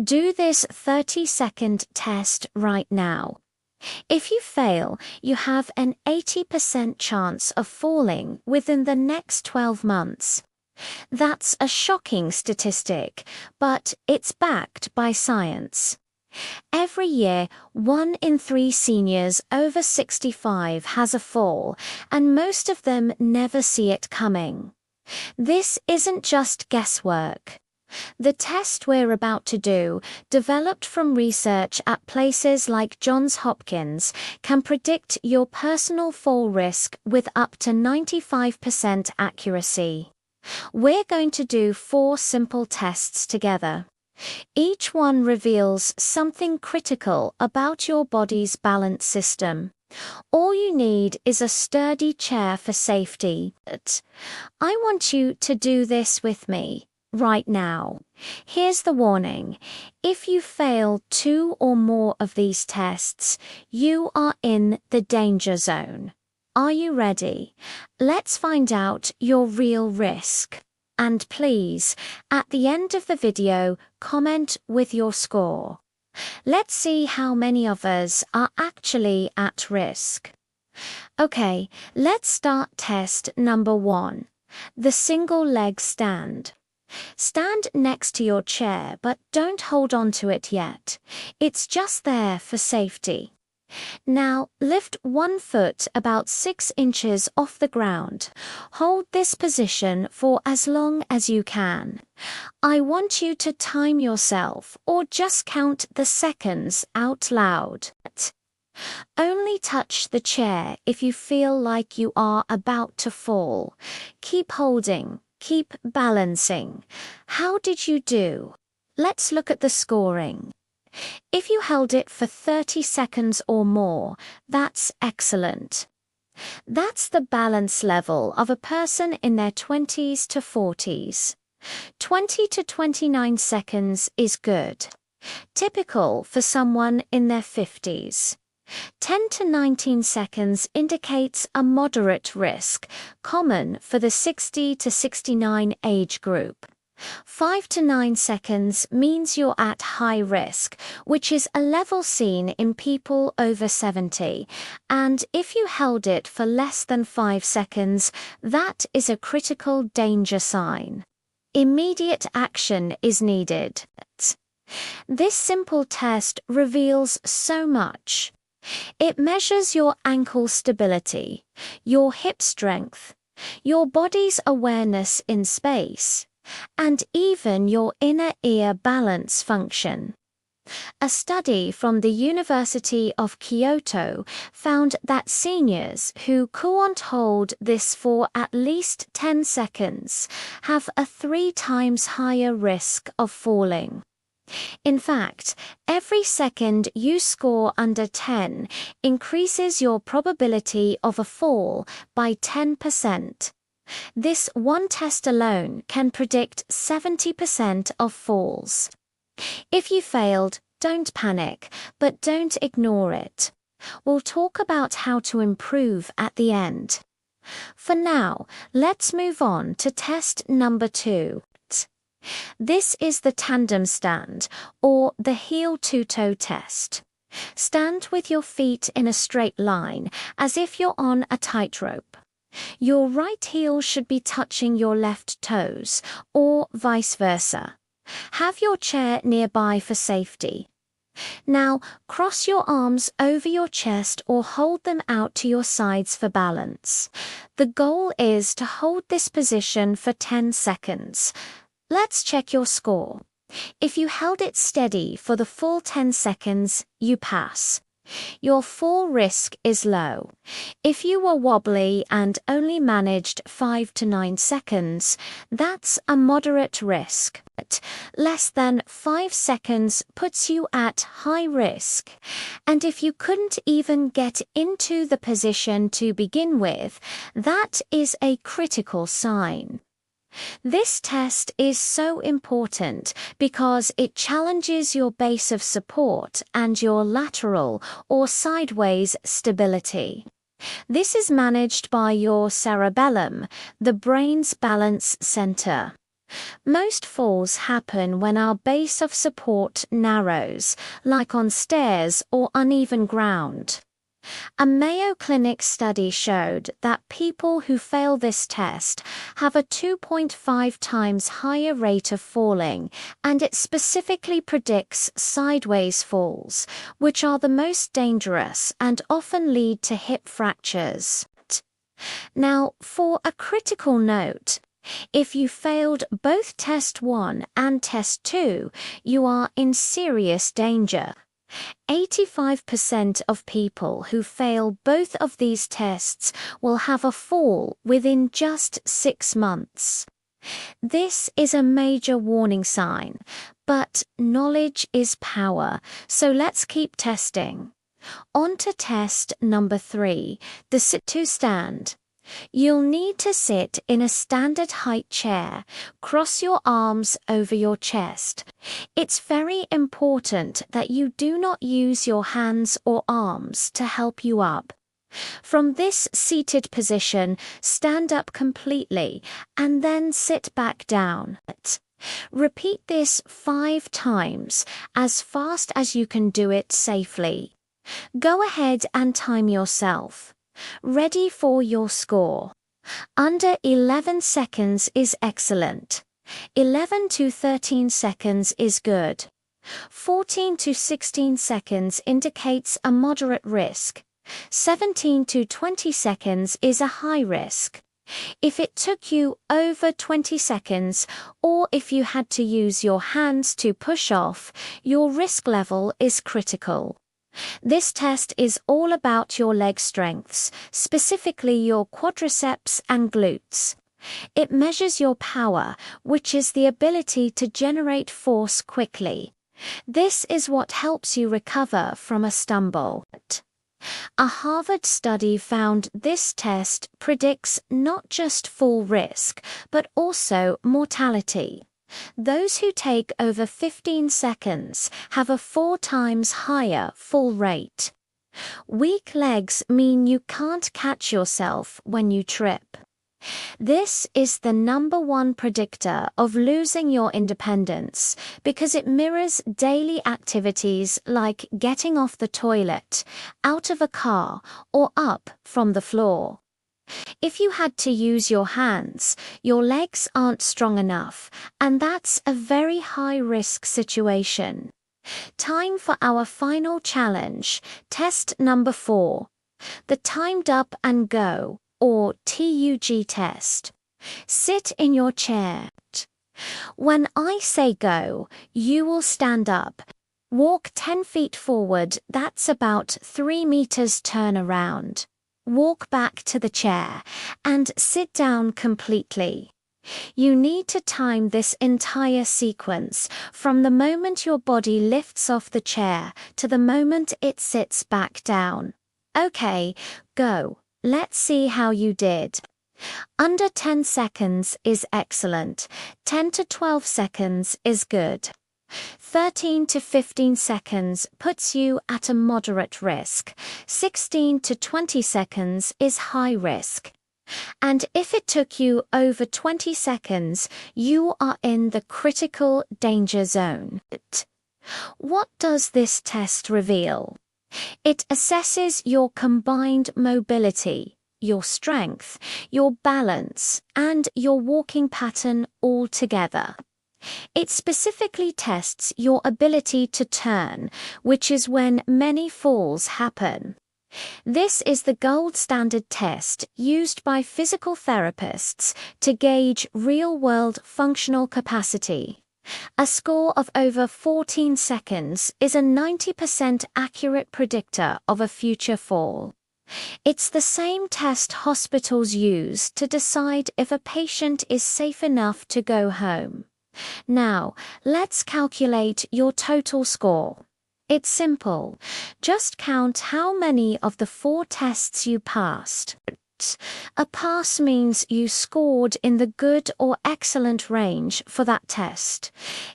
Do this 30-second test right now. If you fail, you have an 80% chance of falling within the next 12 months. That's a shocking statistic, but it's backed by science. Every year, 1 in 3 seniors over 65 has a fall, and most of them never see it coming. This isn't just guesswork. The test we're about to do, developed from research at places like Johns Hopkins, can predict your personal fall risk with up to 95% accuracy. We're going to do 4 simple tests together. Each one reveals something critical about your body's balance system. All you need is a sturdy chair for safety. I want you to do this with me right now. Here's the warning. If you fail 2 or more of these tests, you are in the danger zone. Are you ready? Let's find out your real risk. And please, at the end of the video, comment with your score. Let's see how many of us are actually at risk. Okay, let's start test number 1. The single leg stand. Stand next to your chair, but don't hold on to it yet. It's just there for safety. Now, lift 1 foot about 6 inches off the ground. Hold this position for as long as you can. I want you to time yourself or just count the seconds out loud. Only touch the chair if you feel like you are about to fall. Keep holding. Keep balancing. How did you do? Let's look at the scoring. If you held it for 30 seconds or more, that's excellent. That's the balance level of a person in their 20s to 40s. 20 to 29 seconds is good. Typical for someone in their 50s. 10 to 19 seconds indicates a moderate risk, common for the 60 to 69 age group. 5 to 9 seconds means you're at high risk, which is a level seen in people over 70, and if you held it for less than 5 seconds, that is a critical danger sign. Immediate action is needed. This simple test reveals so much. It measures your ankle stability, your hip strength, your body's awareness in space, and even your inner ear balance function. A study from the University of Kyoto found that seniors who can't hold this for at least 10 seconds have a 3 times higher risk of falling. In fact, every second you score under 10 increases your probability of a fall by 10%. This one test alone can predict 70% of falls. If you failed, don't panic, but don't ignore it. We'll talk about how to improve at the end. For now, let's move on to test number 2. This is the tandem stand, or the heel-to-toe test. Stand with your feet in a straight line, as if you're on a tightrope. Your right heel should be touching your left toes, or vice versa. Have your chair nearby for safety. Now, cross your arms over your chest or hold them out to your sides for balance. The goal is to hold this position for 10 seconds. Let's check your score. If you held it steady for the full 10 seconds, you pass. Your fall risk is low. If you were wobbly and only managed 5 to 9 seconds, that's a moderate risk. Less than 5 seconds puts you at high risk. And if you couldn't even get into the position to begin with, that is a critical sign. This test is so important because it challenges your base of support and your lateral or sideways stability. This is managed by your cerebellum, the brain's balance center. Most falls happen when our base of support narrows, like on stairs or uneven ground. A Mayo Clinic study showed that people who fail this test have a 2.5 times higher rate of falling, and it specifically predicts sideways falls, which are the most dangerous and often lead to hip fractures. Now, for a critical note, if you failed both Test 1 and Test 2, you are in serious danger. 85% of people who fail both of these tests will have a fall within just 6 months. This is a major warning sign, but knowledge is power, so let's keep testing. On to test number 3, the sit-to-stand. You'll need to sit in a standard height chair, cross your arms over your chest. It's very important that you do not use your hands or arms to help you up. From this seated position, stand up completely and then sit back down. Repeat this 5 times, as fast as you can do it safely. Go ahead and time yourself. Ready for your score. Under 11 seconds is excellent. 11 to 13 seconds is good. 14 to 16 seconds indicates a moderate risk. 17 to 20 seconds is a high risk. If it took you over 20 seconds, or if you had to use your hands to push off, your risk level is critical. This test is all about your leg strengths, specifically your quadriceps and glutes. It measures your power, which is the ability to generate force quickly. This is what helps you recover from a stumble. A Harvard study found this test predicts not just fall risk, but also mortality. Those who take over 15 seconds have a 4 times higher fall rate. Weak legs mean you can't catch yourself when you trip. This is the #1 predictor of losing your independence because it mirrors daily activities like getting off the toilet, out of a car, or up from the floor. If you had to use your hands, your legs aren't strong enough, and that's a very high-risk situation. Time for our final challenge, test number 4, the timed up and go, or TUG test. Sit in your chair. When I say go, you will stand up. Walk 10 feet forward, that's about 3 meters turn around. Walk back to the chair and sit down completely. You need to time this entire sequence from the moment your body lifts off the chair to the moment it sits back down. Okay, go. Let's see how you did. Under 10 seconds is excellent. 10 to 12 seconds is good. 13 to 15 seconds puts you at a moderate risk. 16 to 20 seconds is high risk. And if it took you over 20 seconds, you are in the critical danger zone. What does this test reveal? It assesses your combined mobility, your strength, your balance, and your walking pattern all together. It specifically tests your ability to turn, which is when many falls happen. This is the gold standard test used by physical therapists to gauge real-world functional capacity. A score of over 14 seconds is a 90% accurate predictor of a future fall. It's the same test hospitals use to decide if a patient is safe enough to go home. Now, let's calculate your total score. It's simple. Just count how many of the 4 tests you passed. A pass means you scored in the good or excellent range for that test.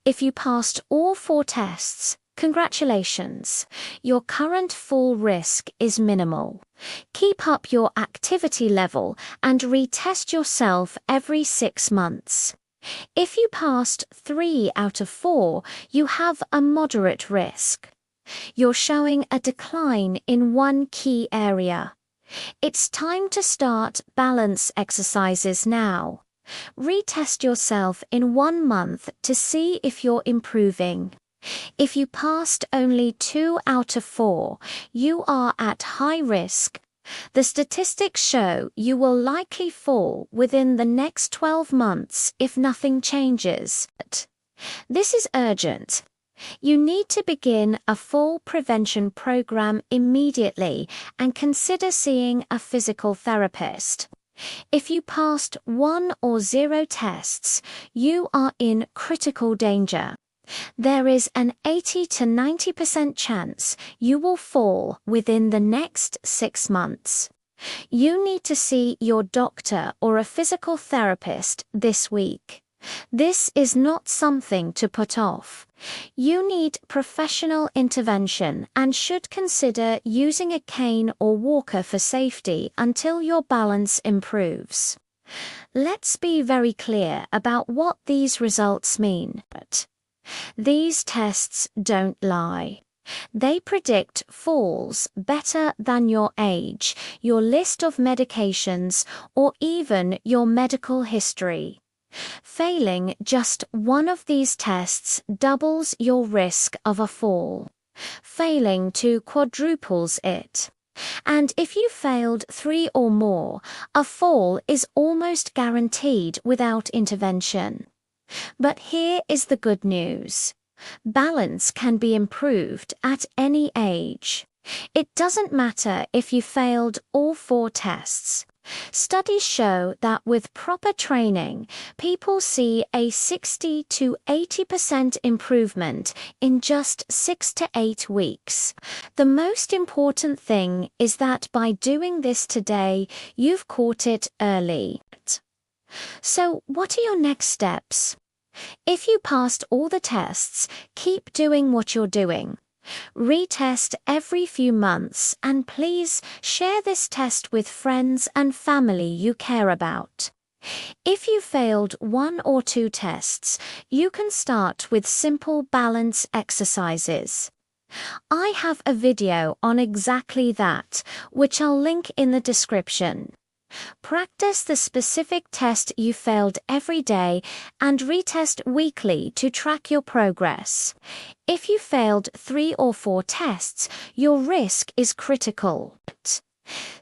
If you passed all 4 tests, congratulations. Your current fall risk is minimal. Keep up your activity level and retest yourself every 6 months. If you passed 3 out of 4, you have a moderate risk. You're showing a decline in one key area. It's time to start balance exercises now. Retest yourself in 1 month to see if you're improving. If you passed only 2 out of 4, you are at high risk. The statistics show you will likely fall within the next 12 months if nothing changes. This is urgent. You need to begin a fall prevention program immediately and consider seeing a physical therapist. If you passed 1 or 0 tests, you are in critical danger. There is an 80 to 90% chance you will fall within the next 6 months. You need to see your doctor or a physical therapist this week. This is not something to put off. You need professional intervention and should consider using a cane or walker for safety until your balance improves. Let's be very clear about what these results mean. These tests don't lie. They predict falls better than your age, your list of medications, or even your medical history. Failing just one of these tests doubles your risk of a fall. Failing 2 quadruples it. And if you failed 3 or more, a fall is almost guaranteed without intervention. But here is the good news. Balance can be improved at any age. It doesn't matter if you failed all 4 tests. Studies show that with proper training, people see a 60 to 80% improvement in just 6 to 8 weeks. The most important thing is that by doing this today, you've caught it early. So, what are your next steps? If you passed all the tests, keep doing what you're doing. Retest every few months and please share this test with friends and family you care about. If you failed 1 or 2 tests, you can start with simple balance exercises. I have a video on exactly that, which I'll link in the description. Practice the specific test you failed every day and retest weekly to track your progress. If you failed 3 or 4 tests, your risk is critical.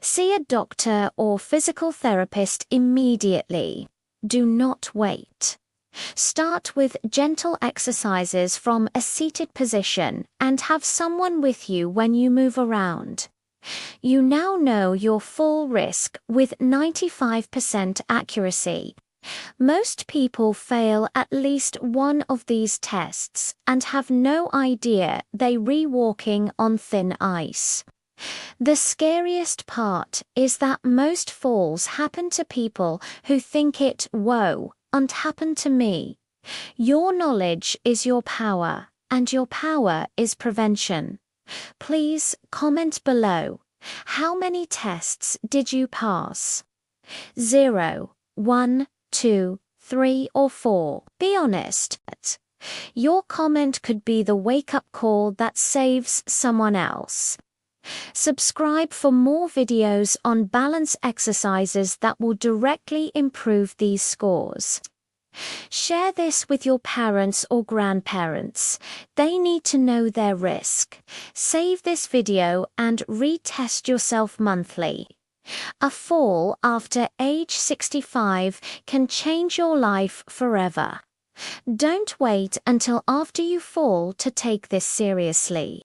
See a doctor or physical therapist immediately. Do not wait. Start with gentle exercises from a seated position and have someone with you when you move around. You now know your full risk with 95% accuracy. Most people fail at least one of these tests and have no idea they're walking on thin ice. The scariest part is that most falls happen to people who think it won't happen to me. Your knowledge is your power, and your power is prevention. Please comment below. How many tests did you pass? 0, 1, 2, 3 or 4. Be honest. Your comment could be the wake-up call that saves someone else. Subscribe for more videos on balance exercises that will directly improve these scores. Share this with your parents or grandparents. They need to know their risk. Save this video and retest yourself monthly. A fall after age 65 can change your life forever. Don't wait until after you fall to take this seriously.